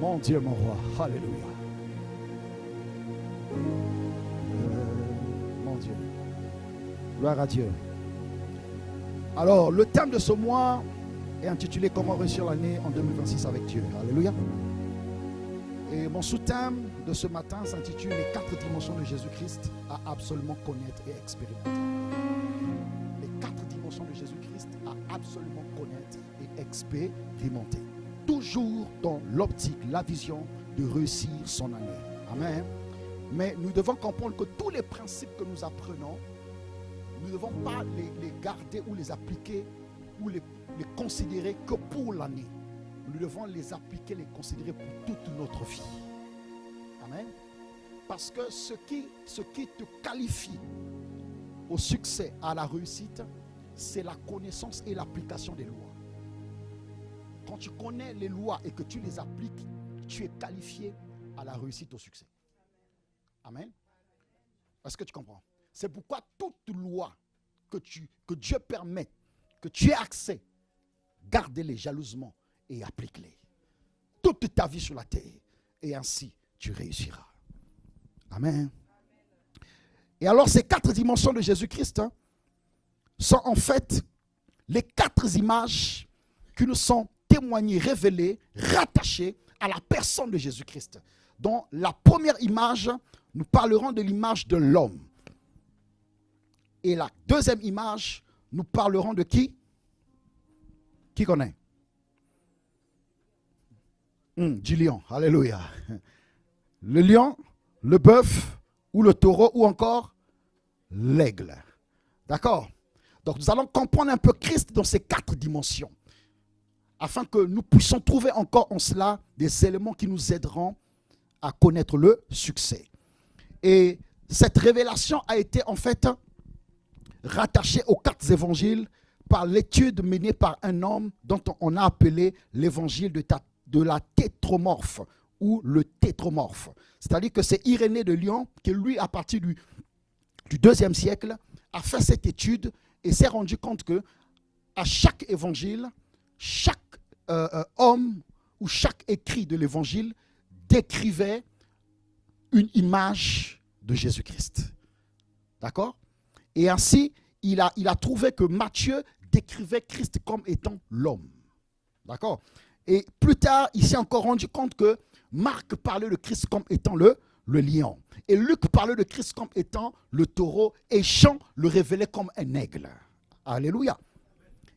Mon Dieu, mon roi. Alléluia. Mon Dieu. Gloire à Dieu. Alors, le thème de ce mois est intitulé « Comment réussir l'année en 2026 avec Dieu ». Alléluia. Et mon sous-thème de ce matin s'intitule « Les 4 dimensions de Jésus-Christ à absolument connaître et expérimenter ». Les 4 dimensions de Jésus-Christ à absolument connaître et expérimenter. Toujours dans l'optique, la vision de réussir son année. Amen. Mais nous devons comprendre que tous les principes que nous apprenons, nous ne devons pas les garder ou les appliquer ou les considérer que pour l'année. Nous devons les appliquer, les considérer pour toute notre vie. Amen. Parce que ce qui te qualifie au succès, à la réussite, c'est la connaissance et l'application des lois. Quand tu connais les lois et que tu les appliques, tu es qualifié à la réussite, au succès. Amen. Est-ce que tu comprends? C'est pourquoi toute loi que Dieu permet, que tu aies accès, garde-les jalousement et applique-les. Toute ta vie sur la terre. Et ainsi, tu réussiras. Amen. Et alors, ces 4 dimensions de Jésus-Christ sont en fait les 4 images qui nous sont témoignées, révélées, rattachées à la personne de Jésus-Christ. Dans la première image, nous parlerons de l'image de l'homme. Et la deuxième image, nous parlerons de qui? Qui connaît? Du lion. Alléluia. Le lion, le bœuf ou le taureau ou encore l'aigle. D'accord? Donc nous allons comprendre un peu Christ dans ces 4 dimensions, afin que nous puissions trouver encore en cela des éléments qui nous aideront à connaître le succès. Et cette révélation a été en fait rattachée aux 4 évangiles par l'étude menée par un homme dont on a appelé l'évangile de la tétromorphe ou le tétromorphe. C'est-à-dire que c'est Irénée de Lyon qui, lui, à partir du 2e siècle, a fait cette étude et s'est rendu compte que à chaque évangile, chaque homme ou chaque écrit de l'évangile décrivait une image de Jésus-Christ. D'accord? Et ainsi, il a trouvé que Matthieu décrivait Christ comme étant l'homme. D'accord? Et plus tard, il s'est encore rendu compte que Marc parlait de Christ comme étant le lion. Et Luc parlait de Christ comme étant le taureau. Et Jean le révélait comme un aigle. Alléluia.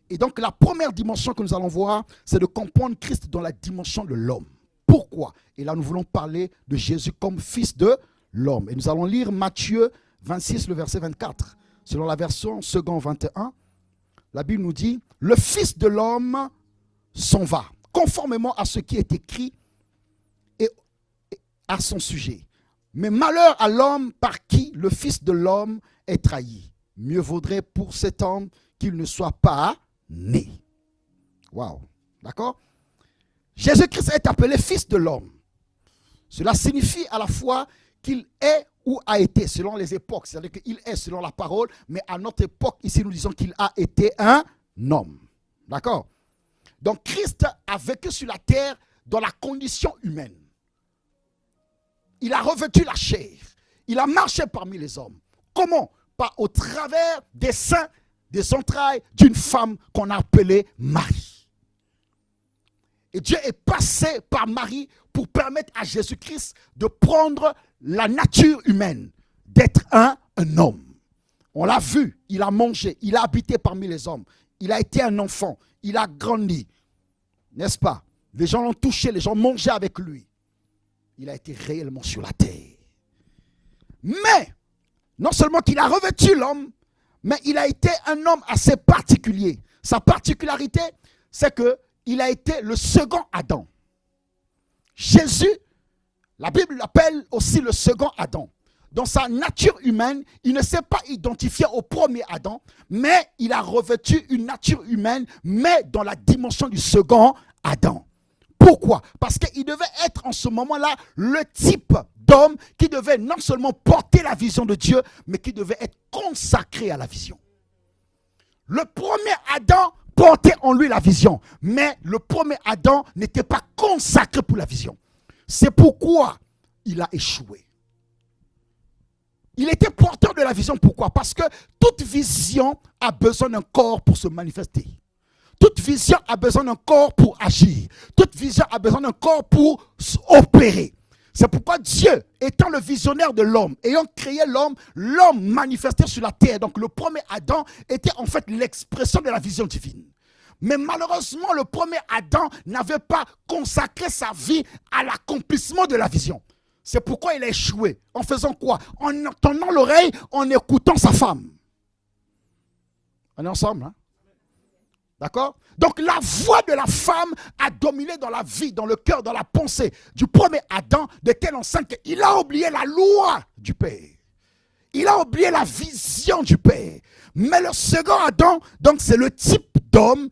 Et donc la première dimension que nous allons voir, c'est de comprendre Christ dans la dimension de l'homme. Pourquoi? Et là, nous voulons parler de Jésus comme fils de l'homme. Et nous allons lire Matthieu 26, le verset 24. Selon la version second 21, la Bible nous dit « Le fils de l'homme s'en va, conformément à ce qui est écrit et à son sujet. Mais malheur à l'homme par qui le fils de l'homme est trahi. Mieux vaudrait pour cet homme qu'il ne soit pas né. » Waouh. D'accord? Jésus-Christ est appelé fils de l'homme. Cela signifie à la fois qu'il est ou a été, selon les époques. C'est-à-dire qu'il est selon la parole, mais à notre époque, ici, nous disons qu'il a été un homme. D'accord? Donc, Christ a vécu sur la terre dans la condition humaine. Il a revêtu la chair. Il a marché parmi les hommes. Comment? Pas au travers des seins, des entrailles d'une femme qu'on a appelée Marie. Et Dieu est passé par Marie pour permettre à Jésus-Christ de prendre la nature humaine, d'être un homme. On l'a vu, il a mangé, il a habité parmi les hommes. Il a été un enfant, il a grandi. N'est-ce pas? Les gens l'ont touché, les gens mangeaient avec lui. Il a été réellement sur la terre. Mais, non seulement qu'il a revêtu l'homme, mais il a été un homme assez particulier. Sa particularité, c'est qu'il a été le second Adam. Jésus, la Bible l'appelle aussi le second Adam. Dans sa nature humaine, il ne s'est pas identifié au premier Adam, mais il a revêtu une nature humaine, mais dans la dimension du second Adam. Pourquoi? Parce qu'il devait être en ce moment-là le type d'homme qui devait non seulement porter la vision de Dieu, mais qui devait être consacré à la vision. Le premier Adam portait en lui la vision, mais le premier Adam n'était pas consacré pour la vision. C'est pourquoi il a échoué. Il était porteur de la vision. Pourquoi? Parce que toute vision a besoin d'un corps pour se manifester. Toute vision a besoin d'un corps pour agir. Toute vision a besoin d'un corps pour opérer. C'est pourquoi Dieu, étant le visionnaire de l'homme, ayant créé l'homme, l'homme manifestait sur la terre. Donc le premier Adam était en fait l'expression de la vision divine. Mais malheureusement, le premier Adam n'avait pas consacré sa vie à l'accomplissement de la vision. C'est pourquoi il a échoué. En faisant quoi? En tendant l'oreille, en écoutant sa femme. On est ensemble, hein? D'accord? Donc la voix de la femme a dominé dans la vie, dans le cœur, dans la pensée du premier Adam, de telle enceinte qu'il a oublié la loi du Père. Il a oublié la vision du Père. Mais le second Adam, donc c'est le type d'homme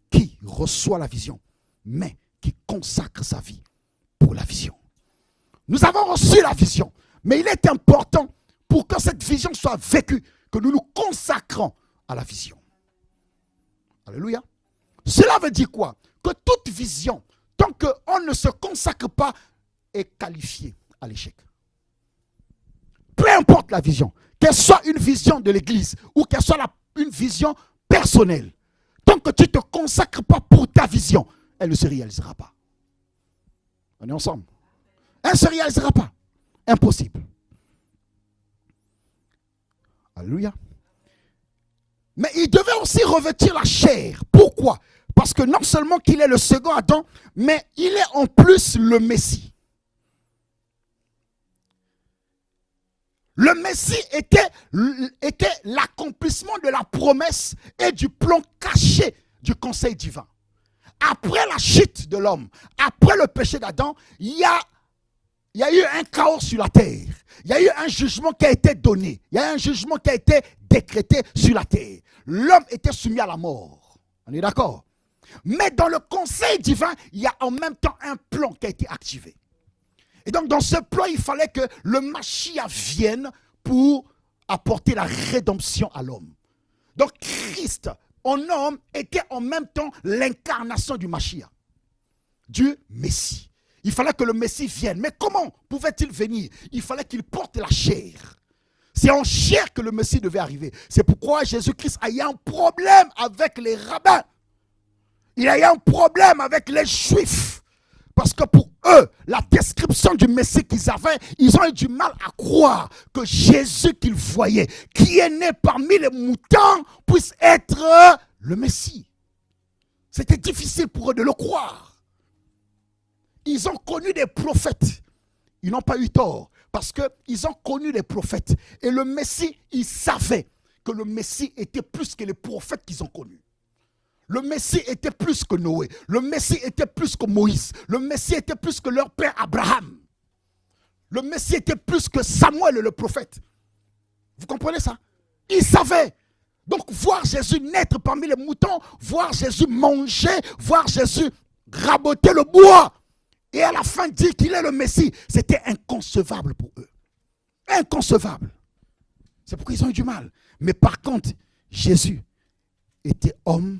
qui reçoit la vision, mais qui consacre sa vie pour la vision. Nous avons reçu la vision, mais il est important pour que cette vision soit vécue, que nous nous consacrons à la vision. Alléluia. Cela veut dire quoi? Que toute vision, tant qu'on ne se consacre pas, est qualifiée à l'échec. Peu importe la vision, qu'elle soit une vision de l'église ou qu'elle soit une vision personnelle, tant que tu ne te consacres pas pour ta vision, elle ne se réalisera pas. On est ensemble? Elle ne se réalisera pas. Impossible. Alléluia. Mais il devait aussi revêtir la chair. Pourquoi? Parce que non seulement qu'il est le second Adam, mais il est en plus le Messie. Le Messie était l'accomplissement de la promesse et du plan caché du conseil divin. Après la chute de l'homme, après le péché d'Adam, il y a eu un chaos sur la terre. Il y a eu un jugement qui a été donné. Il y a eu un jugement qui a été décrété sur la terre. L'homme était soumis à la mort. On est d'accord? Mais dans le conseil divin, il y a en même temps un plan qui a été activé. Et donc dans ce plan, il fallait que le Mashiach vienne pour apporter la rédemption à l'homme. Donc Christ, en homme, était en même temps l'incarnation du Mashiach, du Messie. Il fallait que le Messie vienne. Mais comment pouvait-il venir? Il fallait qu'il porte la chair. C'est en chair que le Messie devait arriver. C'est pourquoi Jésus-Christ a eu un problème avec les rabbins. Il a eu un problème avec les Juifs. Parce que pour eux, la description du Messie qu'ils avaient, ils ont eu du mal à croire que Jésus qu'ils voyaient, qui est né parmi les moutons, puisse être le Messie. C'était difficile pour eux de le croire. Ils ont connu des prophètes. Ils n'ont pas eu tort. Parce qu'ils ont connu les prophètes. Et le Messie, ils savaient que le Messie était plus que les prophètes qu'ils ont connus. Le Messie était plus que Noé. Le Messie était plus que Moïse. Le Messie était plus que leur père Abraham. Le Messie était plus que Samuel le prophète. Vous comprenez ça? Ils savaient. Donc voir Jésus naître parmi les moutons, voir Jésus manger, voir Jésus raboter le bois, et à la fin dire qu'il est le Messie, c'était inconcevable pour eux. Inconcevable. C'est pourquoi ils ont eu du mal. Mais par contre, Jésus était homme.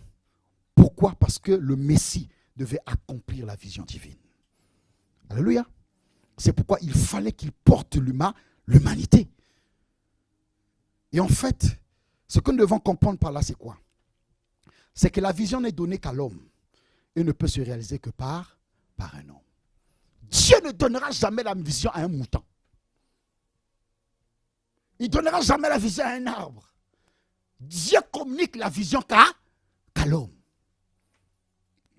Pourquoi? Parce que le Messie devait accomplir la vision divine. Alléluia. C'est pourquoi il fallait qu'il porte l'humanité. Et en fait, ce que nous devons comprendre par là, c'est quoi? C'est que la vision n'est donnée qu'à l'homme et ne peut se réaliser que par un homme. Dieu ne donnera jamais la vision à un mouton. Il ne donnera jamais la vision à un arbre. Dieu communique la vision qu'à l'homme.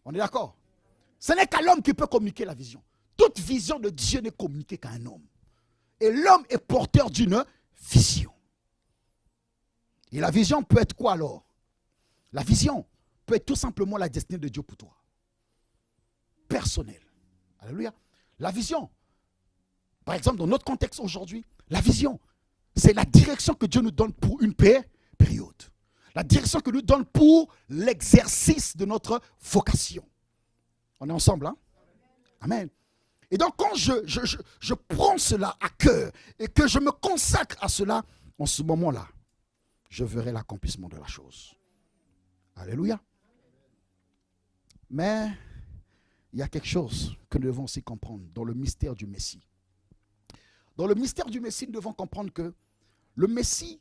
On est d'accord? Ce n'est qu'à l'homme qui peut communiquer la vision. Toute vision de Dieu n'est communiquée qu'à un homme. Et l'homme est porteur d'une vision. Et la vision peut être quoi alors? La vision peut être tout simplement la destinée de Dieu pour toi. Personnelle. Alléluia. La vision, par exemple, dans notre contexte aujourd'hui, la vision, c'est la direction que Dieu nous donne pour une période. La direction que nous donne pour l'exercice de notre vocation. On est ensemble, hein? Amen. Et donc, quand je prends cela à cœur et que je me consacre à cela, en ce moment-là, je verrai l'accomplissement de la chose. Alléluia. Mais il y a quelque chose que nous devons aussi comprendre dans le mystère du Messie. Dans le mystère du Messie, nous devons comprendre que le Messie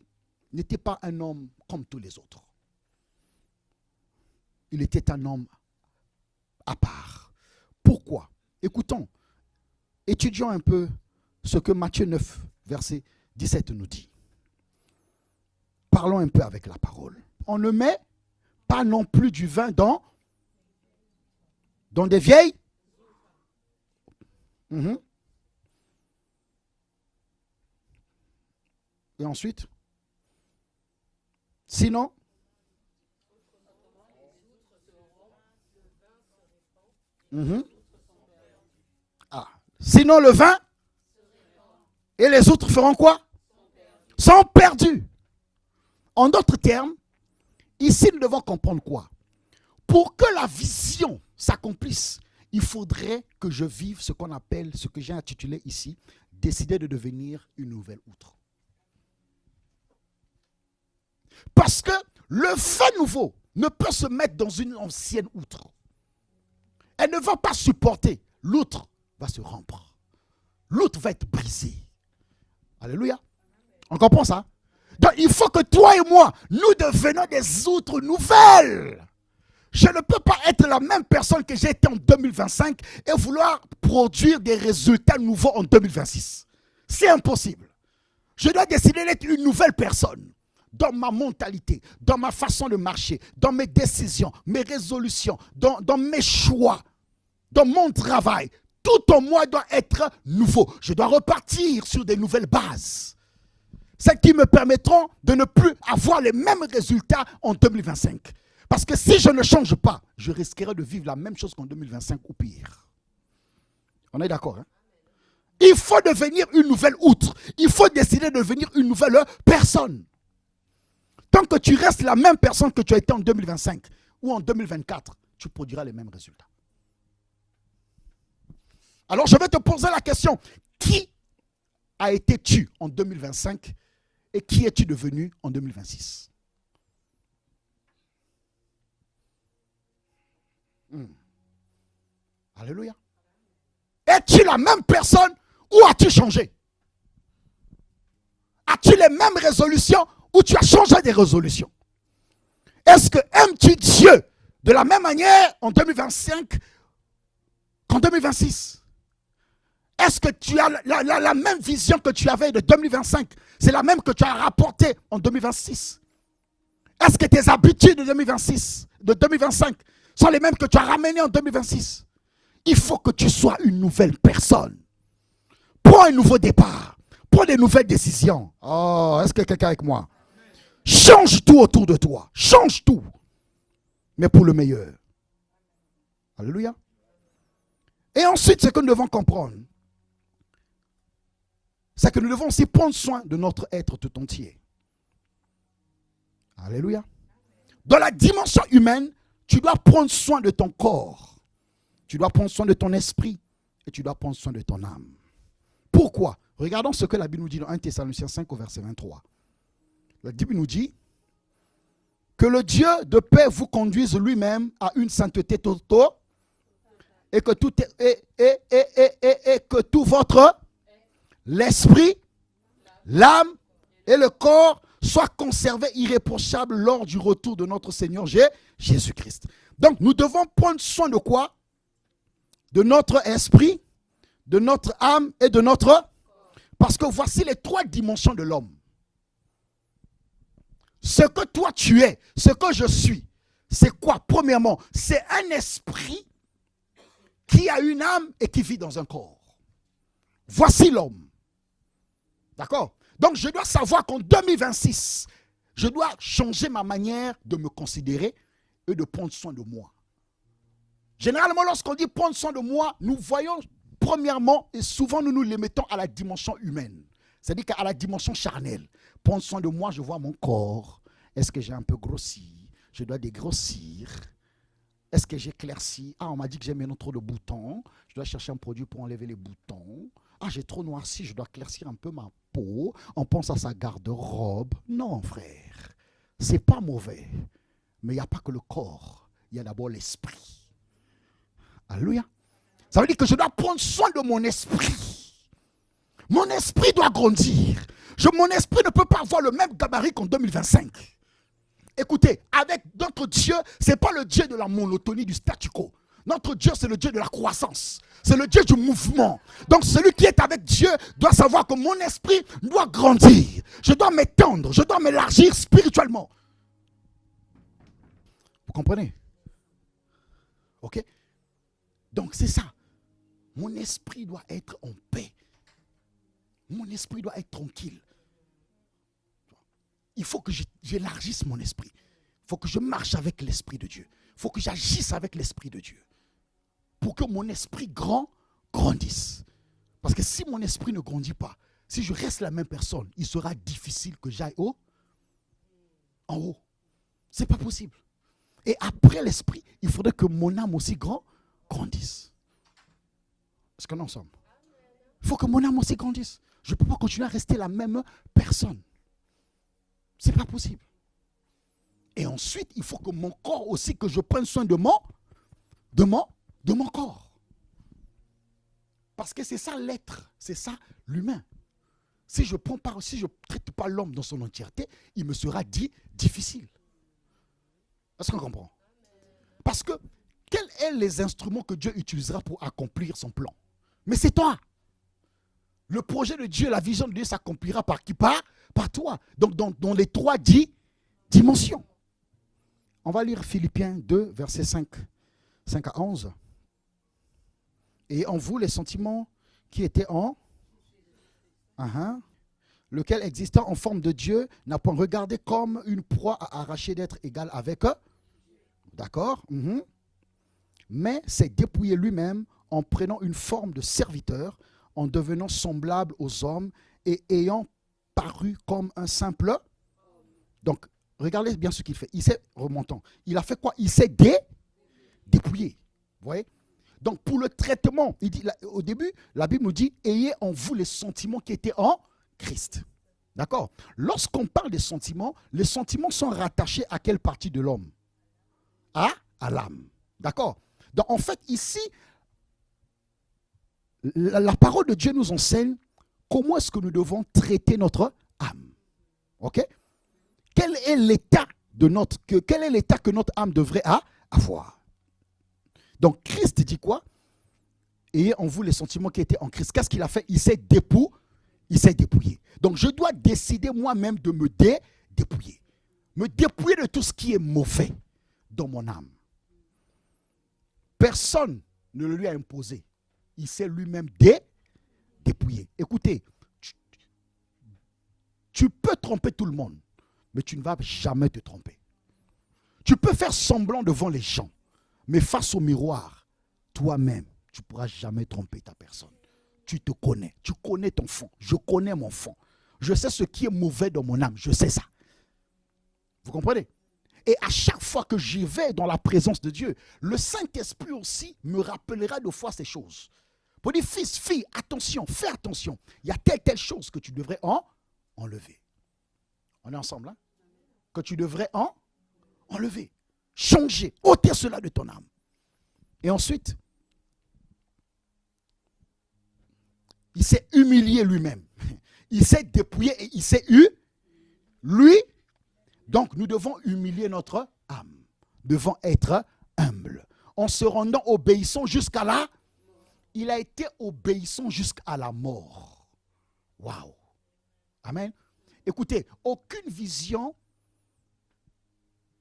n'était pas un homme comme tous les autres. Il était un homme à part. Pourquoi? Écoutons, étudions un peu ce que Matthieu 9, verset 17 nous dit. Parlons un peu avec la parole. On ne met pas non plus du vin dans des vieilles. Et ensuite, sinon, sinon le vin et les autres feront quoi? Sont perdus. En d'autres termes, ici nous devons comprendre quoi? Pour que la vision s'accomplisse, il faudrait que je vive ce qu'on appelle, ce que j'ai intitulé ici, décider de devenir une nouvelle outre. Parce que le vin nouveau ne peut se mettre dans une ancienne outre. Elle ne va pas supporter. L'outre va se rompre. L'outre va être brisée. Alléluia. On comprend ça? Donc il faut que toi et moi, nous devenons des outres nouvelles. Je ne peux pas être la même personne que j'ai été en 2025 et vouloir produire des résultats nouveaux en 2026. C'est impossible. Je dois décider d'être une nouvelle personne. Dans ma mentalité, dans ma façon de marcher, dans mes décisions, mes résolutions, dans mes choix, dans mon travail. Tout en moi doit être nouveau. Je dois repartir sur des nouvelles bases. Celles qui me permettront de ne plus avoir les mêmes résultats en 2025. Parce que si je ne change pas, je risquerai de vivre la même chose qu'en 2025 ou pire. On est d'accord, hein? Il faut devenir une nouvelle outre. Il faut décider de devenir une nouvelle personne. Tant que tu restes la même personne que tu as été en 2025 ou en 2024, tu produiras les mêmes résultats. Alors je vais te poser la question, qui a été tu en 2025 et qui es-tu devenu en 2026? Alléluia. Es-tu la même personne ou as-tu changé? As-tu les mêmes résolutions ou tu as changé des résolutions? Est-ce que aimes-tu Dieu de la même manière en 2025 qu'en 2026? Est-ce que tu as la même vision que tu avais de 2025? C'est la même que tu as rapportée en 2026? Est-ce que tes habitudes de 2025 sont les mêmes que tu as ramenées en 2026? Il faut que tu sois une nouvelle personne. Prends un nouveau départ. Prends des nouvelles décisions. Oh, est-ce que quelqu'un est avec moi? Change tout autour de toi. Change tout. Mais pour le meilleur. Alléluia. Et ensuite, ce que nous devons comprendre, c'est que nous devons aussi prendre soin de notre être tout entier. Alléluia. Dans la dimension humaine, tu dois prendre soin de ton corps. Tu dois prendre soin de ton esprit. Et tu dois prendre soin de ton âme. Pourquoi? Regardons ce que la Bible nous dit dans 1 Thessaloniciens 5 au verset 23. La Bible nous dit que le Dieu de paix vous conduise lui-même à une sainteté totale et que tout que tout votre l'esprit, l'âme et le corps soient conservés irréprochables lors du retour de notre Seigneur Jésus-Christ. Donc nous devons prendre soin de quoi? De notre esprit, de notre âme et de notre... Parce que voici les trois dimensions de l'homme. Ce que toi tu es, ce que je suis, c'est quoi? Premièrement, c'est un esprit qui a une âme et qui vit dans un corps. Voici l'homme. D'accord? Donc je dois savoir qu'en 2026, je dois changer ma manière de me considérer et de prendre soin de moi. Généralement, lorsqu'on dit prendre soin de moi, nous voyons premièrement, et souvent nous nous les mettons à la dimension humaine. C'est-à-dire qu'à la dimension charnelle. Prendre soin de moi, je vois mon corps. Est-ce que j'ai un peu grossi? Je dois dégrossir. Est-ce que j'ai éclairci? Ah, on m'a dit que j'ai maintenant trop de boutons. Je dois chercher un produit pour enlever les boutons. Ah, j'ai trop noirci, je dois éclaircir un peu ma peau. On pense à sa garde-robe. Non, frère. C'est pas mauvais. Mais il n'y a pas que le corps. Il y a d'abord l'esprit. Alléluia. Ça veut dire que je dois prendre soin de mon esprit. Mon esprit doit grandir. Mon esprit ne peut pas avoir le même gabarit qu'en 2025. Écoutez, avec notre Dieu, ce n'est pas le Dieu de la monotonie, du statu quo. Notre Dieu, c'est le Dieu de la croissance. C'est le Dieu du mouvement. Donc celui qui est avec Dieu doit savoir que mon esprit doit grandir. Je dois m'étendre, je dois m'élargir spirituellement. Vous comprenez? Ok? Donc c'est ça. Mon esprit doit être en paix. Mon esprit doit être tranquille. Il faut que j'élargisse mon esprit. Il faut que je marche avec l'Esprit de Dieu. Il faut que j'agisse avec l'Esprit de Dieu. Pour que mon esprit grandisse. Parce que si mon esprit ne grandit pas, si je reste la même personne, il sera difficile que j'aille en haut. Ce n'est pas possible. Et après l'esprit, il faudrait que mon âme aussi grandisse. Est-ce qu'on est ensemble? Il faut que mon âme aussi grandisse. Je ne peux pas continuer à rester la même personne. Ce n'est pas possible. Et ensuite, il faut que mon corps aussi, que je prenne soin de mon corps. Parce que c'est ça l'être, c'est ça l'humain. Si je ne traite pas l'homme dans son entièreté, il me sera dit difficile. Est-ce qu'on comprend? Parce que quels sont les instruments que Dieu utilisera pour accomplir son plan? Mais c'est toi. Le projet de Dieu, la vision de Dieu s'accomplira par qui? Par toi. Donc dans les 3 dimensions. On va lire Philippiens 2, versets 5 à 11. Et en vous, les sentiments qui étaient lequel existant en forme de Dieu n'a point regardé comme une proie à arracher d'être égal avec eux. D'accord? Mais s'est dépouillé lui-même en prenant une forme de serviteur, en devenant semblable aux hommes et ayant paru comme un simple. Donc, regardez bien ce qu'il fait. Il a fait quoi? Il s'est dépouillé. Vous voyez? Donc, pour le traitement, il dit, au début, la Bible nous dit, ayez en vous les sentiments qui étaient en Christ. D'accord? Lorsqu'on parle des sentiments, les sentiments sont rattachés à quelle partie de l'homme? À l'âme. D'accord? Donc, en fait, ici, la parole de Dieu nous enseigne comment est-ce que nous devons traiter notre âme. Ok? Quel est l'état que notre âme devrait avoir? Donc Christ dit quoi? Ayez en vous les sentiments qui étaient en Christ. Qu'est-ce qu'il a fait? Il s'est dépouillé. Donc je dois décider moi-même de me dépouiller. Me dépouiller de tout ce qui est mauvais dans mon âme. Personne ne le lui a imposé. Il s'est lui-même dépouillé. Écoutez, tu peux tromper tout le monde, mais tu ne vas jamais te tromper. Tu peux faire semblant devant les gens, mais face au miroir, toi-même, tu ne pourras jamais tromper ta personne. Tu te connais, tu connais ton fond. Je connais mon fond. Je sais ce qui est mauvais dans mon âme, je sais ça. Vous comprenez? Et à chaque fois que j'y vais dans la présence de Dieu, le Saint-Esprit aussi me rappellera de fois ces choses. Pour dire, fils, fille, attention, fais attention. Il y a telle chose que tu devrais enlever. On est ensemble, hein? Que tu devrais enlever, changer, ôter cela de ton âme. Et ensuite, il s'est humilié lui-même. Il s'est dépouillé et il s'est lui. Donc, nous devons humilier notre âme. Nous devons être humbles. En se rendant obéissant jusqu'à là, il a été obéissant jusqu'à la mort. Waouh! Amen. Écoutez, aucune vision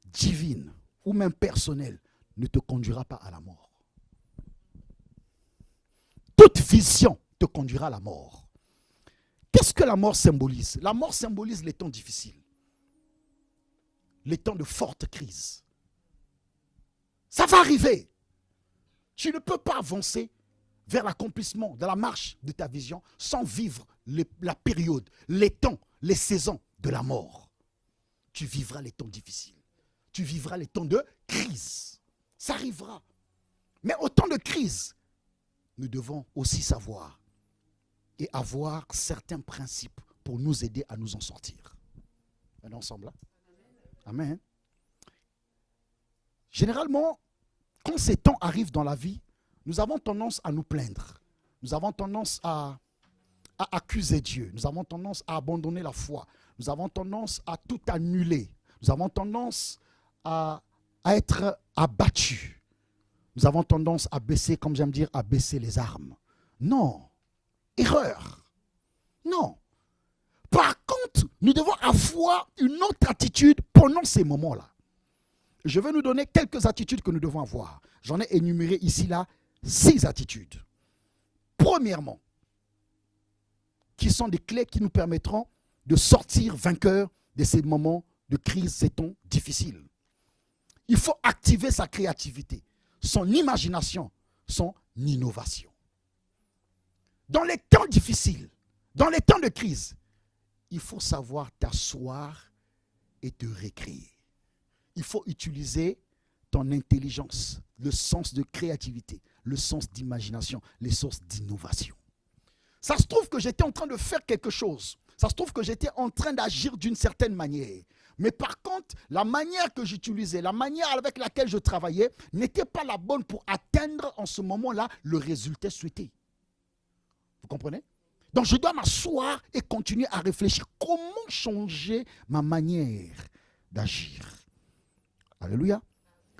divine ou même personnelle ne te conduira pas à la mort. Toute vision te conduira à la mort. Qu'est-ce que la mort symbolise? La mort symbolise les temps difficiles, les temps de forte crise. Ça va arriver. Tu ne peux pas avancer vers l'accomplissement de la marche de ta vision sans vivre la période, les temps, les saisons de la mort. Tu vivras les temps difficiles. Tu vivras les temps de crise. Ça arrivera. Mais au temps de crise, nous devons aussi savoir et avoir certains principes pour nous aider à nous en sortir. On est ensemble là? Amen. Généralement, quand ces temps arrivent dans la vie, nous avons tendance à nous plaindre. Nous avons tendance à accuser Dieu. Nous avons tendance à abandonner la foi. Nous avons tendance à tout annuler. Nous avons tendance à être abattus. Nous avons tendance à baisser, comme j'aime dire, à baisser les armes. Non. Erreur. Non. Par contre, nous devons avoir une autre attitude pendant ces moments-là. Je vais nous donner quelques attitudes que nous devons avoir. J'en ai énuméré ici, là, 6 attitudes. Premièrement, qui sont des clés qui nous permettront de sortir vainqueurs de ces moments de crise, ces temps difficiles. Il faut activer sa créativité, son imagination, son innovation. Dans les temps difficiles, dans les temps de crise, il faut savoir t'asseoir et te récréer. Il faut utiliser ton intelligence, le sens de créativité, le sens d'imagination, les sens d'innovation. Ça se trouve que j'étais en train de faire quelque chose. Ça se trouve que j'étais en train d'agir d'une certaine manière. Mais par contre, la manière que j'utilisais, la manière avec laquelle je travaillais n'était pas la bonne pour atteindre en ce moment-là le résultat souhaité. Vous comprenez? Donc je dois m'asseoir et continuer à réfléchir. Comment changer ma manière d'agir? Alléluia.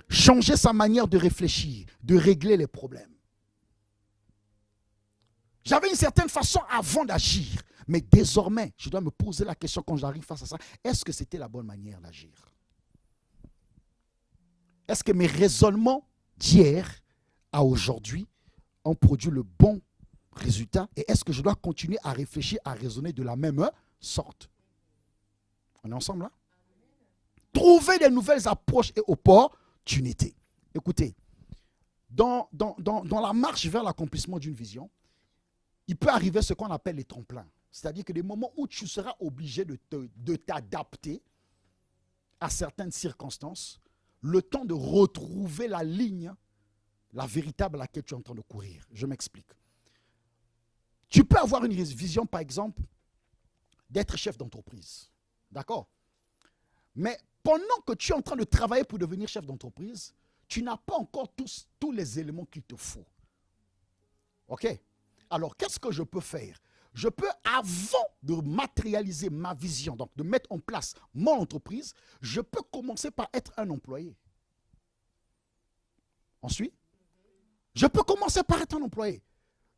Changer sa manière de réfléchir, de régler les problèmes. J'avais une certaine façon avant d'agir, mais désormais, je dois me poser la question quand j'arrive face à ça, est-ce que c'était la bonne manière d'agir? Est-ce que mes raisonnements d'hier à aujourd'hui ont produit le bon résultat? Et est-ce que je dois continuer à réfléchir, à raisonner de la même sorte? On est ensemble là? Trouver des nouvelles approches et opportunités. Écoutez, dans la marche vers l'accomplissement d'une vision, il peut arriver ce qu'on appelle les tremplins. C'est-à-dire que des moments où tu seras obligé de t'adapter à certaines circonstances, le temps de retrouver la ligne, la véritable à laquelle tu es en train de courir. Je m'explique. Tu peux avoir une vision, par exemple, d'être chef d'entreprise. D'accord? Mais pendant que tu es en train de travailler pour devenir chef d'entreprise, tu n'as pas encore tous les éléments qu'il te faut. OK? Alors, qu'est-ce que je peux faire? Je peux, avant de matérialiser ma vision, donc de mettre en place mon entreprise, je peux commencer par être un employé. Ensuite, je peux commencer par être un employé.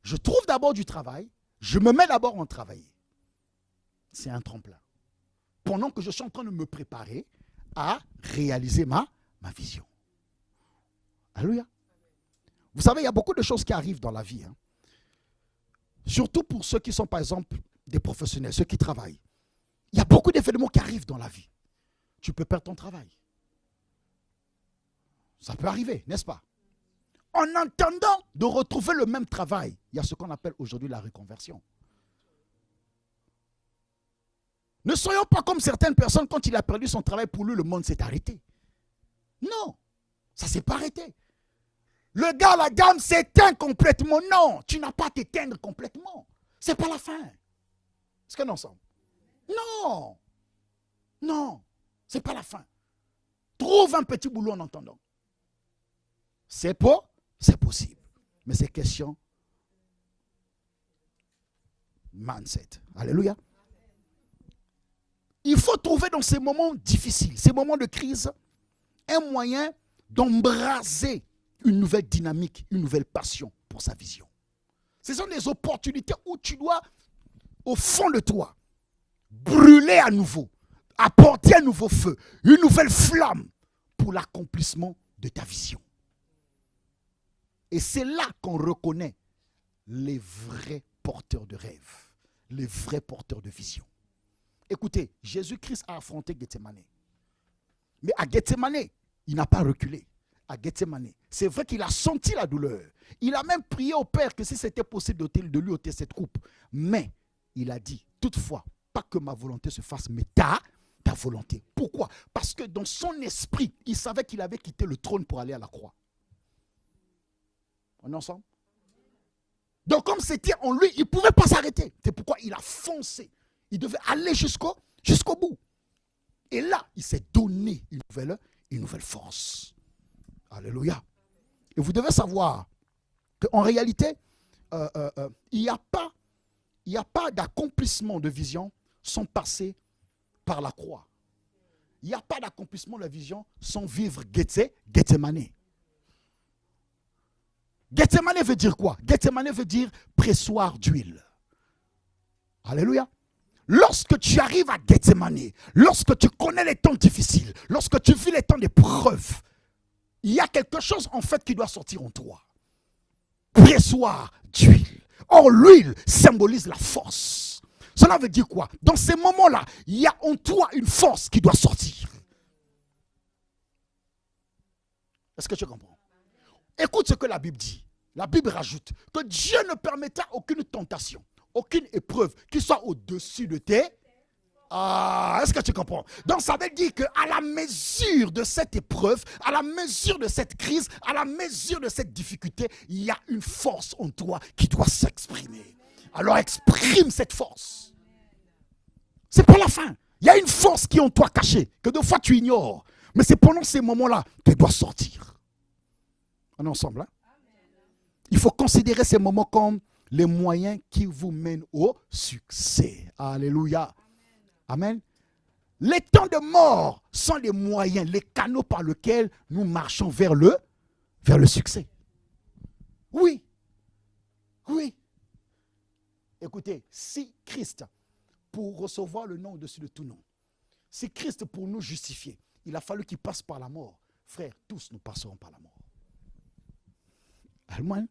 Je trouve d'abord du travail, je me mets d'abord en travailler. C'est un tremplin. Pendant que je suis en train de me préparer à réaliser ma vision. Alléluia. Vous savez, il y a beaucoup de choses qui arrivent dans la vie. Surtout pour ceux qui sont, par exemple, des professionnels, ceux qui travaillent. Il y a beaucoup d'événements qui arrivent dans la vie. Tu peux perdre ton travail. Ça peut arriver, n'est-ce pas? En attendant de retrouver le même travail, il y a ce qu'on appelle aujourd'hui la reconversion. Ne soyons pas comme certaines personnes, quand il a perdu son travail, pour lui, le monde s'est arrêté. Non, ça ne s'est pas arrêté. Le gars, la gamme s'éteint complètement. Non, tu n'as pas à t'éteindre complètement. Ce n'est pas la fin. Est-ce qu'on est ensemble? Non. Non, ce n'est pas la fin. Trouve un petit boulot en entendant. C'est possible. Mais c'est question mindset. Alléluia. Il faut trouver dans ces moments difficiles, ces moments de crise, un moyen d'embraser une nouvelle dynamique, une nouvelle passion pour sa vision. Ce sont des opportunités où tu dois, au fond de toi, brûler à nouveau, apporter un nouveau feu, une nouvelle flamme pour l'accomplissement de ta vision. Et c'est là qu'on reconnaît les vrais porteurs de rêves, les vrais porteurs de vision. Écoutez, Jésus-Christ a affronté Gethsémane. Mais à Gethsémane, il n'a pas reculé. À Gethsémane, c'est vrai qu'il a senti la douleur. Il a même prié au Père que si c'était possible de lui ôter cette coupe. Mais il a dit, toutefois, pas que ma volonté se fasse, mais ta volonté. Pourquoi? Parce que dans son esprit, il savait qu'il avait quitté le trône pour aller à la croix. On est ensemble? Donc comme c'était en lui, il ne pouvait pas s'arrêter. C'est pourquoi il a foncé. Il devait aller jusqu'au bout. Et là, il s'est donné une nouvelle force. Alléluia. Et vous devez savoir qu'en réalité, il n'y a pas d'accomplissement de vision sans passer par la croix. Il n'y a pas d'accomplissement de la vision sans vivre Gethsemane. Gethsemane veut dire quoi? Gethsemane veut dire pressoir d'huile. Alléluia. Lorsque tu arrives à Gethsemane, lorsque tu connais les temps difficiles, lorsque tu vis les temps d'épreuve, il y a quelque chose en fait qui doit sortir en toi. Pressoir d'huile. Or, l'huile symbolise la force. Cela veut dire quoi? Dans ces moments-là, il y a en toi une force qui doit sortir. Est-ce que tu comprends? Écoute ce que la Bible dit. La Bible rajoute que Dieu ne permettra aucune tentation, aucune épreuve qui soit au-dessus de tes... Ah, est-ce que tu comprends? Donc ça veut dire qu'à la mesure de cette épreuve, à la mesure de cette crise, à la mesure de cette difficulté, il y a une force en toi qui doit s'exprimer. Alors exprime cette force. C'est pas la fin. Il y a une force qui est en toi cachée, que des fois tu ignores. Mais c'est pendant ces moments-là qu'elle doit sortir. On est ensemble, hein? Il faut considérer ces moments comme les moyens qui vous mènent au succès. Alléluia. Amen. Les temps de mort sont les moyens, les canaux par lesquels nous marchons vers le succès. Oui. Oui. Écoutez, si Christ, pour recevoir le nom au-dessus de tout nom, si Christ pour nous justifier, il a fallu qu'il passe par la mort, frère, tous nous passerons par la mort. Allemagne,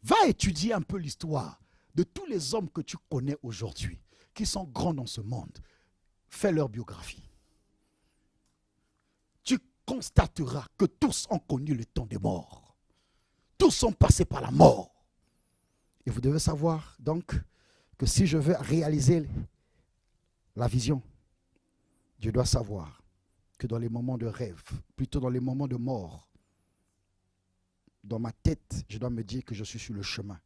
va étudier un peu l'histoire de tous les hommes que tu connais aujourd'hui, qui sont grands dans ce monde. Fais leur biographie. Tu constateras que tous ont connu le temps des morts. Tous sont passés par la mort. Et vous devez savoir donc que si je veux réaliser la vision, je dois savoir que dans les moments de rêve, plutôt dans les moments de mort, dans ma tête, je dois me dire que je suis sur le chemin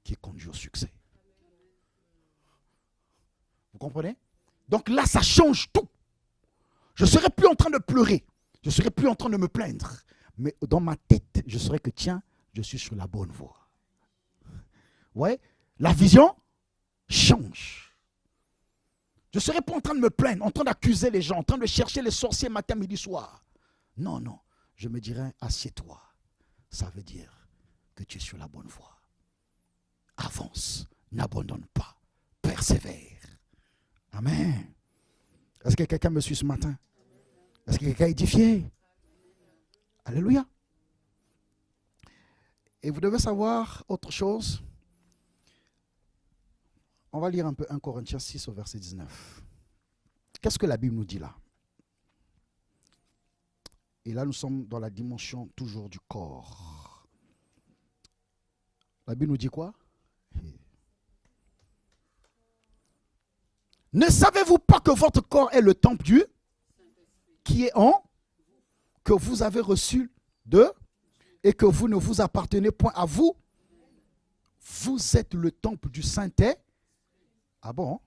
qui conduit au succès. Vous comprenez? Donc là, ça change tout. Je ne serai plus en train de pleurer. Je ne serai plus en train de me plaindre. Mais dans ma tête, je saurai que tiens, je suis sur la bonne voie. Ouais, la vision change. Je ne serai pas en train de me plaindre, en train d'accuser les gens, en train de chercher les sorciers matin, midi, soir. Non, non. Je me dirai, assieds-toi. Ça veut dire que tu es sur la bonne voie. Avance, n'abandonne pas, persévère. Amen. Est-ce que quelqu'un me suit ce matin? Est-ce que quelqu'un est édifié? Alléluia. Et vous devez savoir autre chose. On va lire un peu 1 Corinthiens 6 au verset 19. Qu'est-ce que la Bible nous dit là? Et là, nous sommes dans la dimension toujours du corps. La Bible nous dit quoi? Ne savez-vous pas que votre corps est le temple du qui est en, que vous avez reçu de, et que vous ne vous appartenez point à vous? Vous êtes le temple du Saint-Esprit. Ah bon?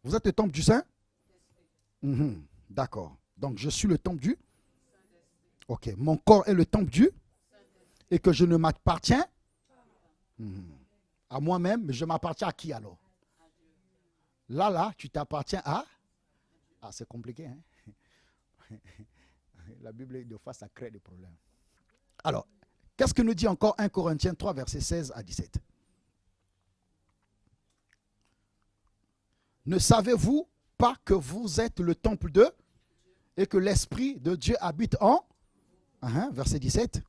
Vous êtes le temple du Saint? D'accord. Donc je suis le temple du? Ok. Mon corps est le temple du? Et que je ne m'appartiens à moi-même, mais je m'appartiens à qui alors? Là, tu t'appartiens à? Ah, c'est compliqué, hein? La Bible, de fois, ça crée des problèmes. Alors, qu'est-ce que nous dit encore 1 Corinthiens 3, versets 16 à 17? Ne savez-vous pas que vous êtes le temple de et que l'Esprit de Dieu habite en? Verset 17.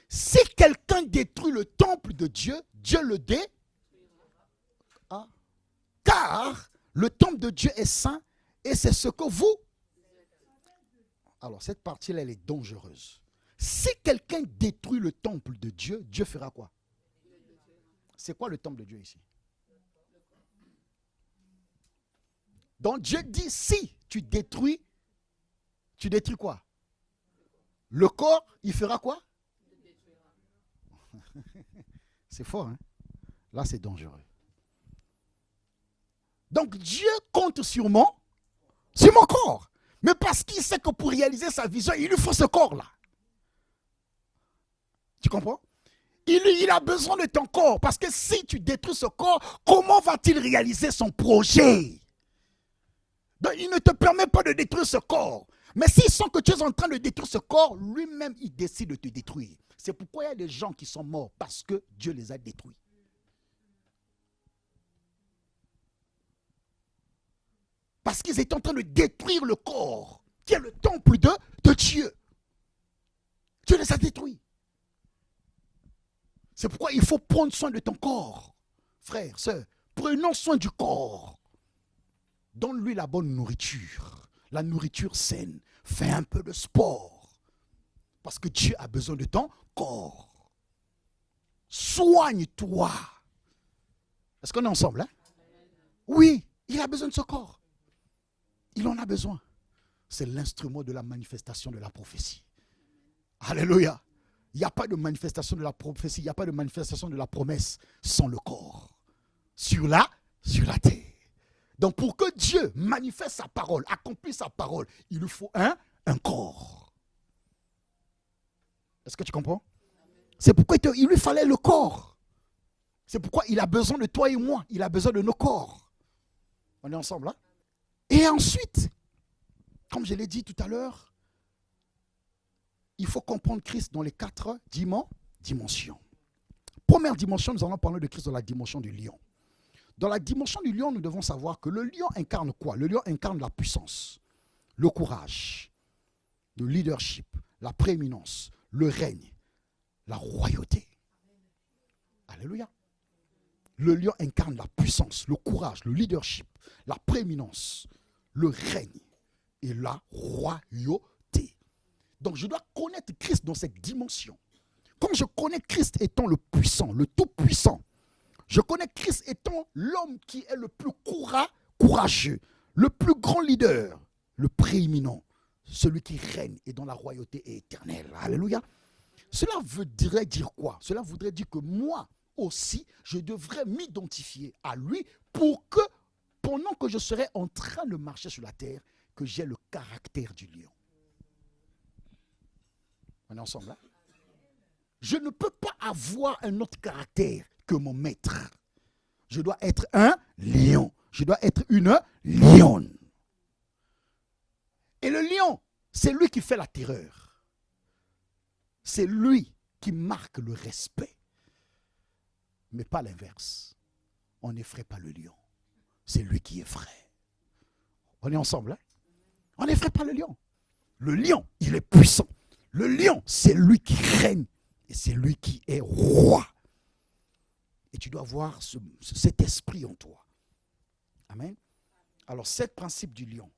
Si quelqu'un détruit le temple de Dieu, Dieu le détruira. Car le temple de Dieu est saint et c'est ce que vous... Alors cette partie-là, elle est dangereuse. Si quelqu'un détruit le temple de Dieu, Dieu fera quoi? C'est quoi le temple de Dieu ici? Donc Dieu dit, si tu détruis quoi? Le corps, il fera quoi? C'est fort, hein? Là, c'est dangereux. Donc Dieu compte sur mon corps. Mais parce qu'il sait que pour réaliser sa vision, il lui faut ce corps-là. Tu comprends? Il a besoin de ton corps. Parce que si tu détruis ce corps, comment va-t-il réaliser son projet? Donc, il ne te permet pas de détruire ce corps. Mais s'il sent que tu es en train de détruire ce corps, lui-même, il décide de te détruire. C'est pourquoi il y a des gens qui sont morts, parce que Dieu les a détruits. Parce qu'ils étaient en train de détruire le corps, qui est le temple de Dieu. Dieu les a détruits. C'est pourquoi il faut prendre soin de ton corps. Frère, sœur, prenons soin du corps. Donne-lui la bonne nourriture. La nourriture saine. Fais un peu de sport. Parce que Dieu a besoin de ton corps. Soigne-toi. Est-ce qu'on est ensemble, hein? Oui, il a besoin de ce corps. Il en a besoin. C'est l'instrument de la manifestation de la prophétie. Alléluia. Il n'y a pas de manifestation de la prophétie, il n'y a pas de manifestation de la promesse sans le corps. Sur la terre. Donc pour que Dieu manifeste sa parole, accomplisse sa parole, il lui faut un corps. Est-ce que tu comprends? C'est pourquoi il lui fallait le corps. C'est pourquoi il a besoin de toi et moi. Il a besoin de nos corps. On est ensemble, hein? Et ensuite, comme je l'ai dit tout à l'heure, il faut comprendre Christ dans les 4 dimensions. Première dimension, nous allons parler de Christ dans la dimension du lion. Dans la dimension du lion, nous devons savoir que le lion incarne quoi? Le lion incarne la puissance, le courage, le leadership, la prééminence, le règne, la royauté. Alléluia. Le lion incarne la puissance, le courage, le leadership, la prééminence, le règne et la royauté. Donc je dois connaître Christ dans cette dimension. Quand je connais Christ étant le puissant, le tout-puissant, je connais Christ étant l'homme qui est le plus courageux, le plus grand leader, le prééminent, celui qui règne et dont la royauté est éternelle. Alléluia. Cela voudrait dire quoi? Cela voudrait dire que moi aussi, je devrais m'identifier à lui pour que, pendant que je serai en train de marcher sur la terre, que j'ai le caractère du lion. On est ensemble, hein? Je ne peux pas avoir un autre caractère que mon maître. Je dois être un lion. Je dois être une lionne. Et le lion, c'est lui qui fait la terreur. C'est lui qui marque le respect. Mais pas l'inverse. On n'effraie pas le lion. C'est lui qui effraie. On est ensemble, hein? On n'effraie pas le lion. Le lion, il est puissant. Le lion, c'est lui qui règne et c'est lui qui est roi. Et tu dois avoir cet esprit en toi. Amen. Alors, c'est le principe du lion.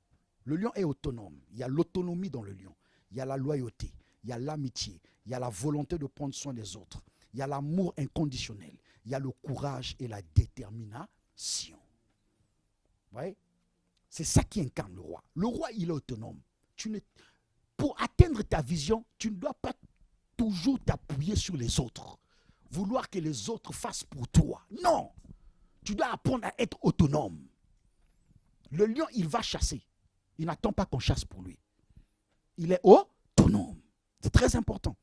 Le lion est autonome. Il y a l'autonomie dans le lion. Il y a la loyauté. Il y a l'amitié. Il y a la volonté de prendre soin des autres. Il y a l'amour inconditionnel. Il y a le courage et la détermination. Vous voyez? C'est ça qui incarne le roi. Le roi, il est autonome. Pour atteindre ta vision, tu ne dois pas toujours t'appuyer sur les autres. Vouloir que les autres fassent pour toi. Non. Tu dois apprendre à être autonome. Le lion, il va chasser. Il n'attend pas qu'on chasse pour lui. Il est autonome. C'est très important.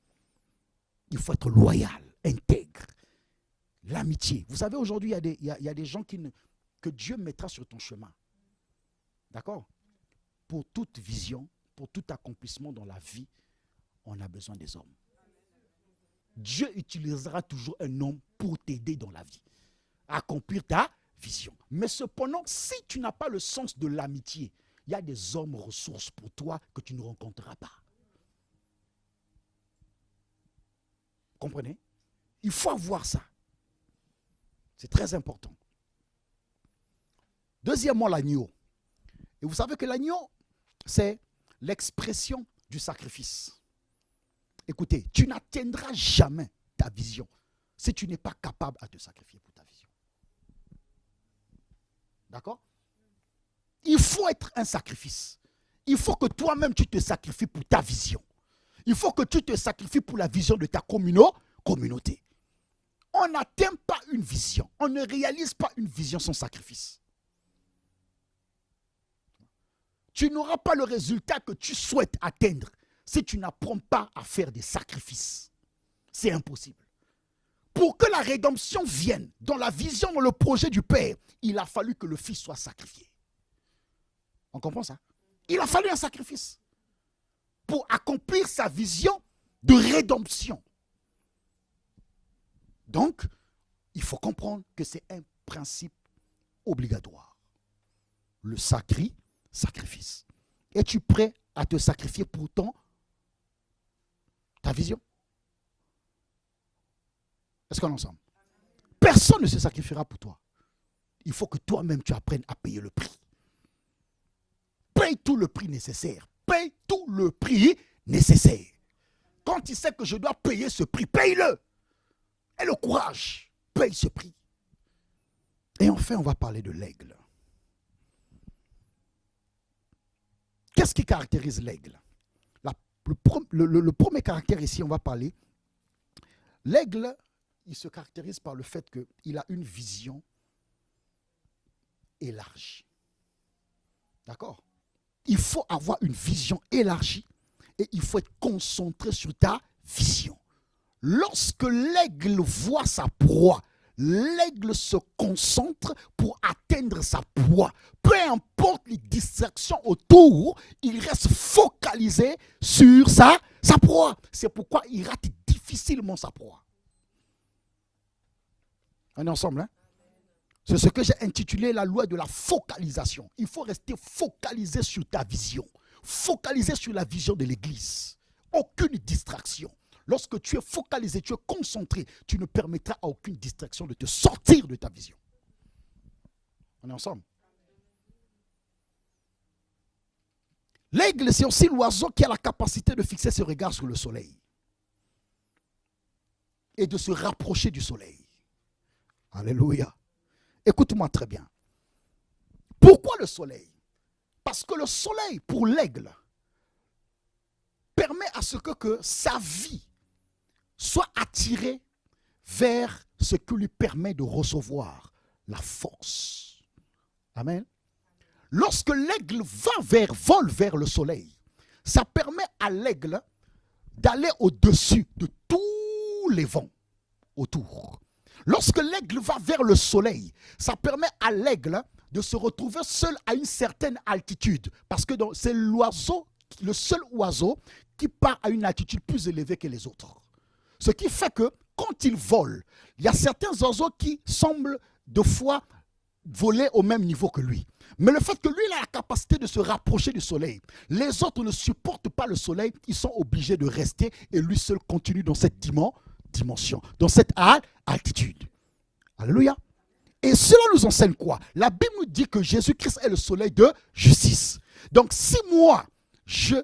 Il faut être loyal, intègre. L'amitié. Vous savez, aujourd'hui, il y a des gens que Dieu mettra sur ton chemin. D'accord? Pour toute vision, pour tout accomplissement dans la vie, on a besoin des hommes. Dieu utilisera toujours un homme pour t'aider dans la vie, à accomplir ta vision. Mais cependant, si tu n'as pas le sens de l'amitié, il y a des hommes ressources pour toi que tu ne rencontreras pas. Comprenez? Il faut avoir ça. C'est très important. Deuxièmement, l'agneau. Et vous savez que l'agneau, c'est l'expression du sacrifice. Écoutez, tu n'atteindras jamais ta vision si tu n'es pas capable de te sacrifier pour ta vision. D'accord? Il faut être un sacrifice. Il faut que toi-même tu te sacrifies pour ta vision. Il faut que tu te sacrifies pour la vision de ta communauté. On n'atteint pas une vision. On ne réalise pas une vision sans sacrifice. Tu n'auras pas le résultat que tu souhaites atteindre si tu n'apprends pas à faire des sacrifices. C'est impossible. pour que la rédemption vienne dans la vision, dans le projet du Père, il a fallu que le Fils soit sacrifié. On comprend ça? Il a fallu un sacrifice pour accomplir sa vision de rédemption. Donc, il faut comprendre que c'est un principe obligatoire. Le sacrifice. Es-tu prêt à te sacrifier pour ta vision? Est-ce qu'on est ensemble? Personne ne se sacrifiera pour toi. Il faut que toi-même tu apprennes à payer le prix. Paye tout le prix nécessaire. Paye tout le prix nécessaire. Quand tu sais que je dois payer ce prix, paye-le. Et le courage, paye ce prix. Et enfin, on va parler de l'aigle. Qu'est-ce qui caractérise l'aigle? Le premier caractère ici, on va parler. L'aigle, il se caractérise par le fait qu'il a une vision élargie. D'accord? Il faut avoir une vision élargie et il faut être concentré sur ta vision. Lorsque l'aigle voit sa proie, l'aigle se concentre pour atteindre sa proie. Peu importe les distractions autour, il reste focalisé sur sa proie. C'est pourquoi il rate difficilement sa proie. On est ensemble, hein? C'est ce que j'ai intitulé la loi de la focalisation. Il faut rester focalisé sur ta vision. Focalisé sur la vision de l'Église. Aucune distraction. Lorsque tu es focalisé, tu es concentré, tu ne permettras à aucune distraction de te sortir de ta vision. On est ensemble? L'aigle, c'est aussi l'oiseau qui a la capacité de fixer ses regards sur le soleil et de se rapprocher du soleil. Alléluia. Écoute-moi très bien. Pourquoi le soleil? Parce que le soleil, pour l'aigle, permet à ce que sa vie soit attirée vers ce qui lui permet de recevoir la force. Amen. Lorsque l'aigle vole vers le soleil, ça permet à l'aigle d'aller au-dessus de tous les vents autour. Lorsque l'aigle va vers le soleil, ça permet à l'aigle de se retrouver seul à une certaine altitude. Parce que c'est le seul oiseau qui part à une altitude plus élevée que les autres. Ce qui fait que quand il vole, il y a certains oiseaux qui semblent de fois voler au même niveau que lui. Mais le fait que lui, il a la capacité de se rapprocher du soleil, les autres ne supportent pas le soleil, ils sont obligés de rester et lui seul continue dans cette dimension, dans cette altitude. Alléluia. Et cela nous enseigne quoi? La Bible nous dit que Jésus-Christ est le soleil de justice. Donc si moi, je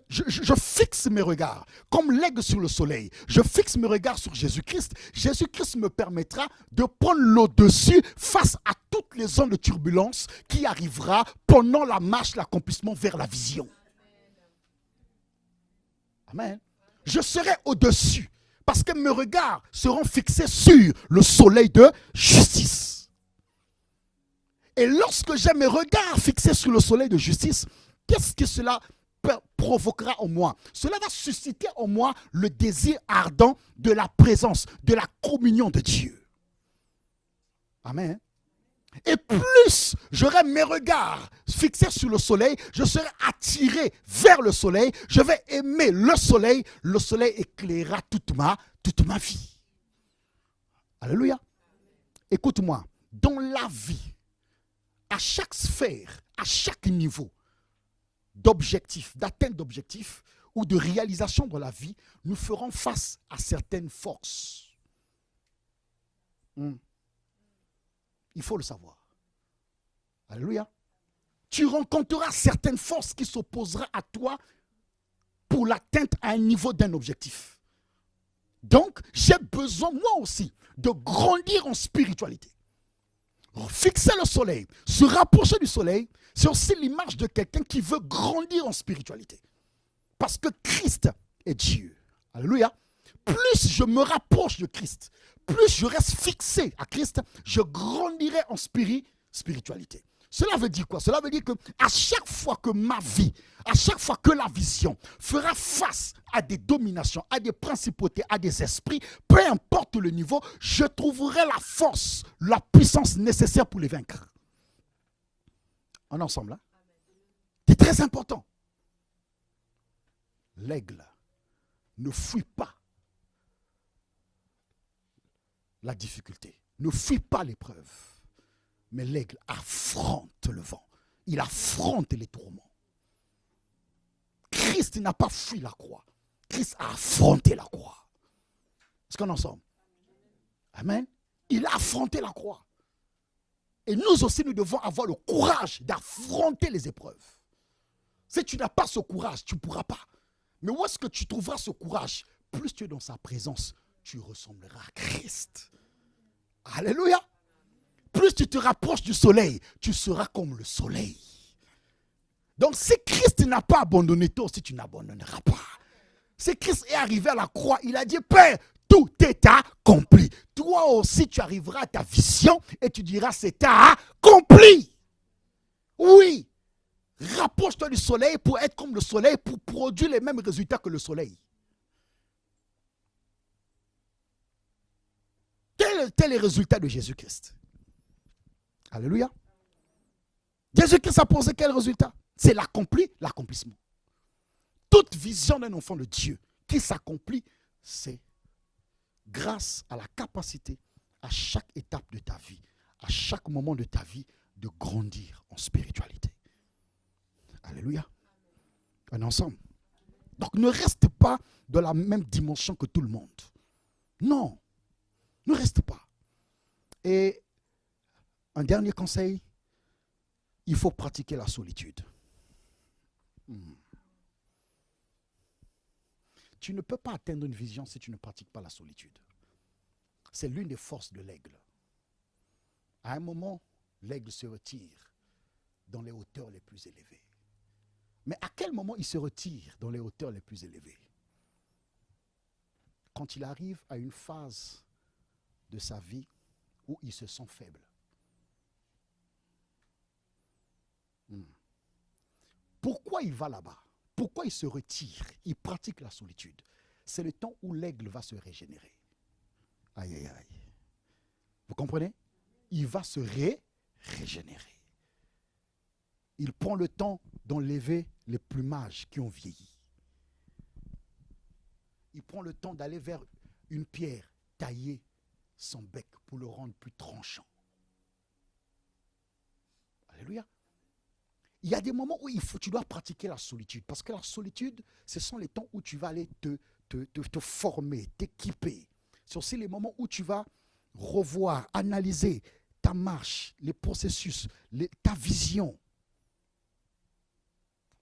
fixe mes regards comme l'aigle sur le soleil, je fixe mes regards sur Jésus-Christ, Jésus-Christ me permettra de prendre l'au-dessus face à toutes les zones de turbulence qui arrivera pendant la marche, l'accomplissement vers la vision. Amen. Je serai au-dessus parce que mes regards seront fixés sur le soleil de justice. Et lorsque j'ai mes regards fixés sur le soleil de justice, qu'est-ce que cela provoquera en moi? Cela va susciter en moi le désir ardent de la présence, de la communion de Dieu. Amen. Et plus j'aurai mes regards fixés sur le soleil, je serai attiré vers le soleil, je vais aimer le soleil éclairera toute ma vie. Alléluia. Écoute-moi, dans la vie, à chaque sphère, à chaque niveau d'objectif, d'atteinte d'objectifs ou de réalisation de la vie, nous ferons face à certaines forces. Il faut le savoir. Alléluia. Tu rencontreras certaines forces qui s'opposeront à toi pour l'atteinte à un niveau d'un objectif. Donc, j'ai besoin, moi aussi, de grandir en spiritualité. Fixer le soleil, se rapprocher du soleil, c'est aussi l'image de quelqu'un qui veut grandir en spiritualité. Parce que Christ est Dieu. Alléluia. Plus je me rapproche de Christ, plus je reste fixé à Christ, je grandirai en spiritualité. Cela veut dire quoi? Cela veut dire que à chaque fois que ma vie, à chaque fois que la vision fera face à des dominations, à des principautés, à des esprits, peu importe le niveau, je trouverai la force, la puissance nécessaire pour les vaincre. En ensemble, hein? C'est très important. L'aigle ne fuit pas la difficulté, ne fuit pas l'épreuve. Mais l'aigle affronte le vent. Il affronte les tourments. Christ n'a pas fui la croix. Christ a affronté la croix. Est-ce qu'on est ensemble? Amen. Il a affronté la croix. Et nous aussi, nous devons avoir le courage d'affronter les épreuves. Si tu n'as pas ce courage, tu ne pourras pas. Mais où est-ce que tu trouveras ce courage? Plus tu es dans sa présence, tu ressembleras à Christ. Alléluia. Plus tu te rapproches du soleil, tu seras comme le soleil. Donc si Christ n'a pas abandonné, toi aussi tu n'abandonneras pas. Si Christ est arrivé à la croix, il a dit, Père, tout est accompli. Toi aussi tu arriveras à ta vision et tu diras, c'est accompli. Oui. Rapproche-toi du soleil pour être comme le soleil, pour produire les mêmes résultats que le soleil. Quel était le résultat de Jésus-Christ? Alléluia. Jésus-Christ a posé quel résultat? C'est l'accomplissement. Toute vision d'un enfant de Dieu qui s'accomplit, c'est grâce à la capacité, à chaque étape de ta vie, à chaque moment de ta vie, de grandir en spiritualité. Alléluia. On est ensemble. Donc ne reste pas dans la même dimension que tout le monde. Non. Ne reste pas. Et un dernier conseil, il faut pratiquer la solitude. Tu ne peux pas atteindre une vision si tu ne pratiques pas la solitude. C'est l'une des forces de l'aigle. À un moment, l'aigle se retire dans les hauteurs les plus élevées. Mais à quel moment il se retire dans les hauteurs les plus élevées? Quand il arrive à une phase de sa vie où il se sent faible. Pourquoi il va là-bas? Pourquoi il se retire? Il pratique la solitude. C'est le temps où l'aigle va se régénérer. Aïe, aïe, aïe. Vous comprenez? Il va se régénérer. Il prend le temps d'enlever les plumages qui ont vieilli. Il prend le temps d'aller vers une pierre, tailler son bec pour le rendre plus tranchant. Alléluia. Il y a des moments où tu dois pratiquer la solitude. Parce que la solitude, ce sont les temps où tu vas aller te former, t'équiper. C'est aussi les moments où tu vas revoir, analyser ta marche, les processus, ta vision.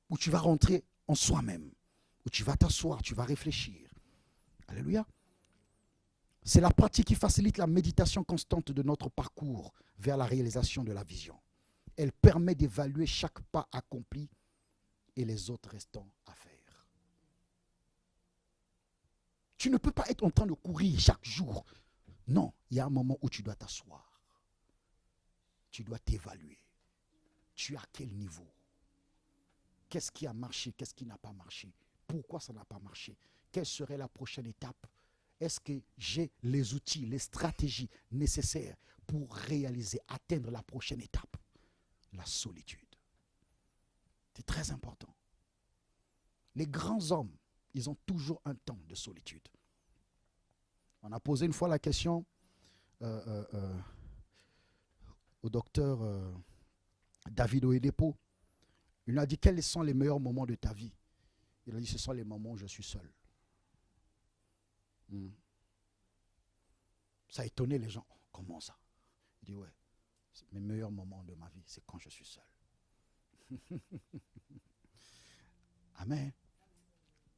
Où tu vas rentrer en soi-même. Où tu vas t'asseoir, tu vas réfléchir. Alléluia. C'est la pratique qui facilite la méditation constante de notre parcours vers la réalisation de la vision. Elle permet d'évaluer chaque pas accompli et les autres restants à faire. Tu ne peux pas être en train de courir chaque jour. Non, il y a un moment où tu dois t'asseoir. Tu dois t'évaluer. Tu es à quel niveau? Qu'est-ce qui a marché? Qu'est-ce qui n'a pas marché? Pourquoi ça n'a pas marché? Quelle serait la prochaine étape? Est-ce que j'ai les outils, les stratégies nécessaires pour réaliser, atteindre la prochaine étape? La solitude. C'est très important. Les grands hommes, ils ont toujours un temps de solitude. On a posé une fois la question au docteur David Oyedepo. Il nous a dit, quels sont les meilleurs moments de ta vie? Il a dit, ce sont les moments où je suis seul. Ça a étonné les gens. Comment ça? Il dit, ouais, mes meilleurs moments de ma vie, c'est quand je suis seul. Amen.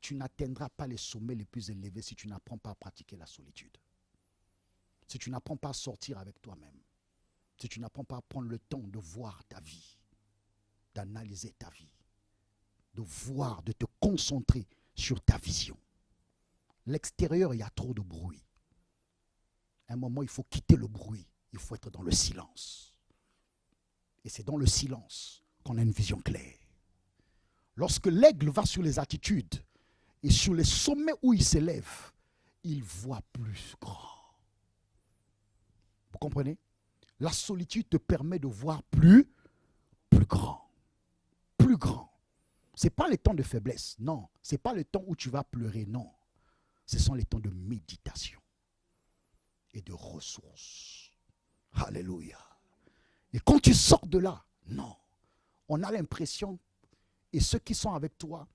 Tu n'atteindras pas les sommets les plus élevés si tu n'apprends pas à pratiquer la solitude. Si tu n'apprends pas à sortir avec toi-même. Si tu n'apprends pas à prendre le temps de voir ta vie, d'analyser ta vie, de voir, de te concentrer sur ta vision. L'extérieur, il y a trop de bruit. À un moment, il faut quitter le bruit. Il faut être dans le silence. Et c'est dans le silence qu'on a une vision claire. Lorsque l'aigle va sur les altitudes et sur les sommets où il s'élève, il voit plus grand. Vous comprenez? La solitude te permet de voir plus grand. Plus grand. Ce n'est pas les temps de faiblesse, non. Ce n'est pas le temps où tu vas pleurer, non. Ce sont les temps de méditation et de ressources. Alléluia. Et quand tu sors de là, non. On a l'impression, et ceux qui sont avec toi,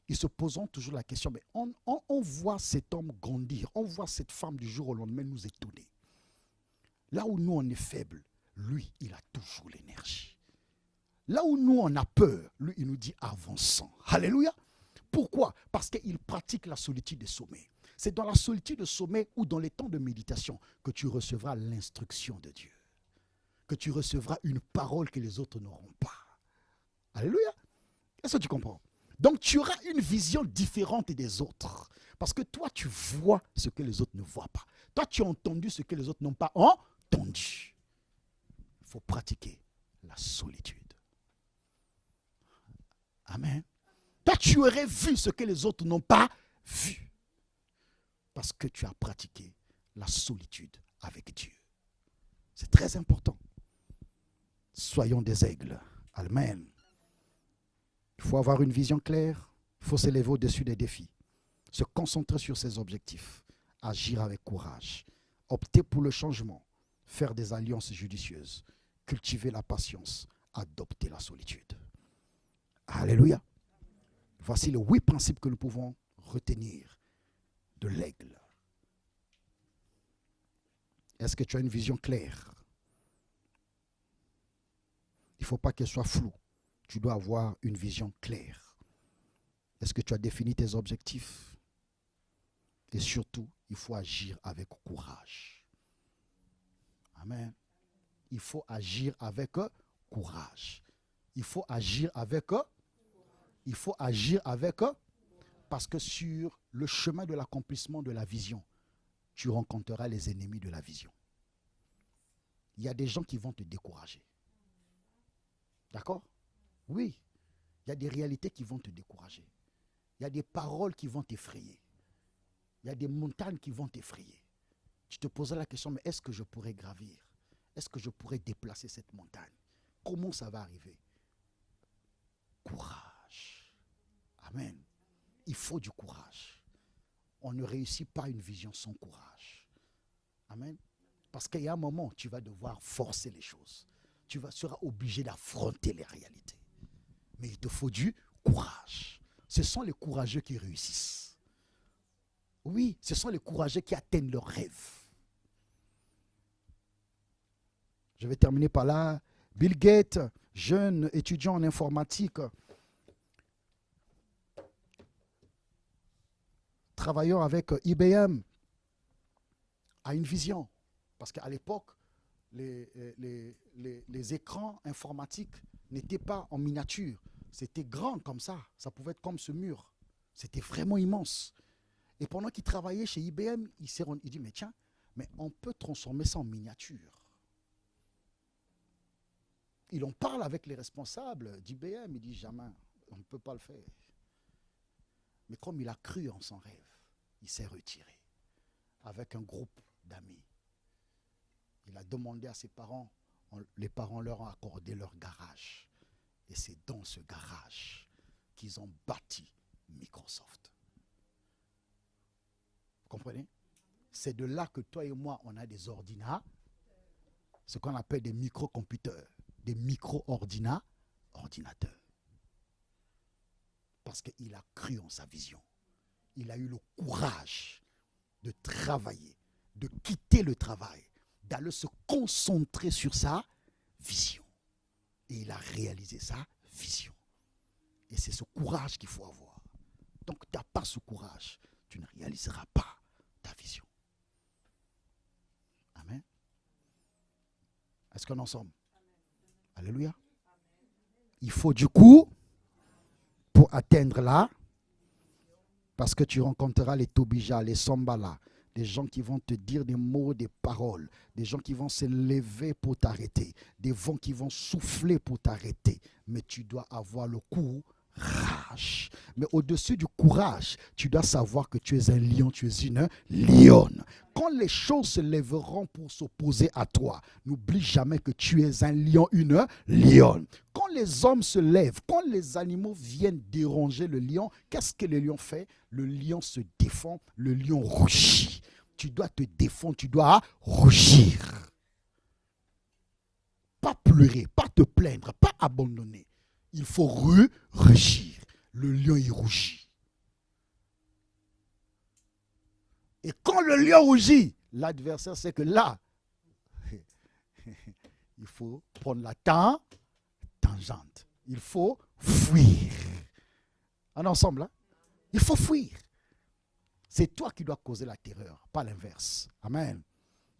ils se poseront toujours la question, mais on voit cet homme grandir, on voit cette femme du jour au lendemain nous étonner. Là où nous on est faible, lui, il a toujours l'énergie. Là où nous on a peur, lui, il nous dit avançons. Alléluia. Pourquoi? Parce qu'il pratique la solitude de sommeil. C'est dans la solitude de sommeil ou dans les temps de méditation que tu recevras l'instruction de Dieu. Que tu recevras une parole que les autres n'auront pas. Alléluia. Est-ce que tu comprends? Donc tu auras une vision différente des autres. Parce que toi, tu vois ce que les autres ne voient pas. Toi, tu as entendu ce que les autres n'ont pas entendu. Il faut pratiquer la solitude. Amen. Toi, tu aurais vu ce que les autres n'ont pas vu. Parce que tu as pratiqué la solitude avec Dieu. C'est très important. Soyons des aigles. Amen. Il faut avoir une vision claire. Il faut s'élever au-dessus des défis. Se concentrer sur ses objectifs. Agir avec courage. Opter pour le changement. Faire des alliances judicieuses. Cultiver la patience. Adopter la solitude. Alléluia. Voici les 8 principes que nous pouvons retenir de l'aigle. Est-ce que tu as une vision claire? Il ne faut pas qu'elle soit floue. Tu dois avoir une vision claire. Est-ce que tu as défini tes objectifs? Et surtout, il faut agir avec courage. Amen. Il faut agir avec courage. Il faut agir avec parce que sur le chemin de l'accomplissement de la vision, tu rencontreras les ennemis de la vision. Il y a des gens qui vont te décourager. D'accord? Oui. Il y a des réalités qui vont te décourager. Il y a des paroles qui vont t'effrayer. Il y a des montagnes qui vont t'effrayer. Tu te poseras la question, mais est-ce que je pourrais gravir? Est-ce que je pourrais déplacer cette montagne? Comment ça va arriver? Courage. Amen. Il faut du courage. On ne réussit pas une vision sans courage. Amen. Parce qu'il y a un moment, tu vas devoir forcer les choses. Tu seras obligé d'affronter les réalités. Mais il te faut du courage. Ce sont les courageux qui réussissent. Oui, ce sont les courageux qui atteignent leurs rêves. Je vais terminer par là. Bill Gates, jeune étudiant en informatique, travaillant avec IBM, a une vision. Parce qu'à l'époque, les écrans informatiques n'étaient pas en miniature. C'était grand comme ça. Ça pouvait être comme ce mur. C'était vraiment immense. Et pendant qu'il travaillait chez IBM, il dit, mais tiens, mais on peut transformer ça en miniature. Il en parle avec les responsables d'IBM. Il dit, jamais, on ne peut pas le faire. Mais comme il a cru en son rêve, il s'est retiré avec un groupe d'amis. Il a demandé à ses parents, les parents leur ont accordé leur garage. Et c'est dans ce garage qu'ils ont bâti Microsoft. Vous comprenez? C'est de là que toi et moi, on a des ordinateurs, ce qu'on appelle des microcomputers, des micro-ordinateurs. Parce qu'il a cru en sa vision. Il a eu le courage de travailler, de quitter le travail, d'aller se concentrer sur sa vision. Et il a réalisé sa vision. Et c'est ce courage qu'il faut avoir. Donc, tu n'as pas ce courage, tu ne réaliseras pas ta vision. Amen. Est-ce qu'on est ensemble? Alléluia. Il faut du coup, pour atteindre là, parce que tu rencontreras les Tobija, les Sambala, des gens qui vont te dire des mots, des paroles, des gens qui vont se lever pour t'arrêter, des vents qui vont souffler pour t'arrêter. Mais tu dois avoir le courage. Mais au-dessus du courage, tu dois savoir que tu es un lion, tu es une lionne. Quand les choses se lèveront pour s'opposer à toi, n'oublie jamais que tu es un lion, une lionne. Quand les hommes se lèvent, quand les animaux viennent déranger le lion, qu'est-ce que le lion fait? Le lion se défend, le lion rugit. Tu dois te défendre, tu dois rugir. Pas pleurer, pas te plaindre, pas abandonner. Il faut rugir. Le lion, il rougit. Et quand le lion rougit, l'adversaire sait que là, il faut prendre la tangente. Il faut fuir. On est ensemble, hein? Il faut fuir. C'est toi qui dois causer la terreur, pas l'inverse. Amen.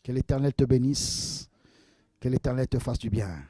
Que l'Éternel te bénisse. Que l'Éternel te fasse du bien.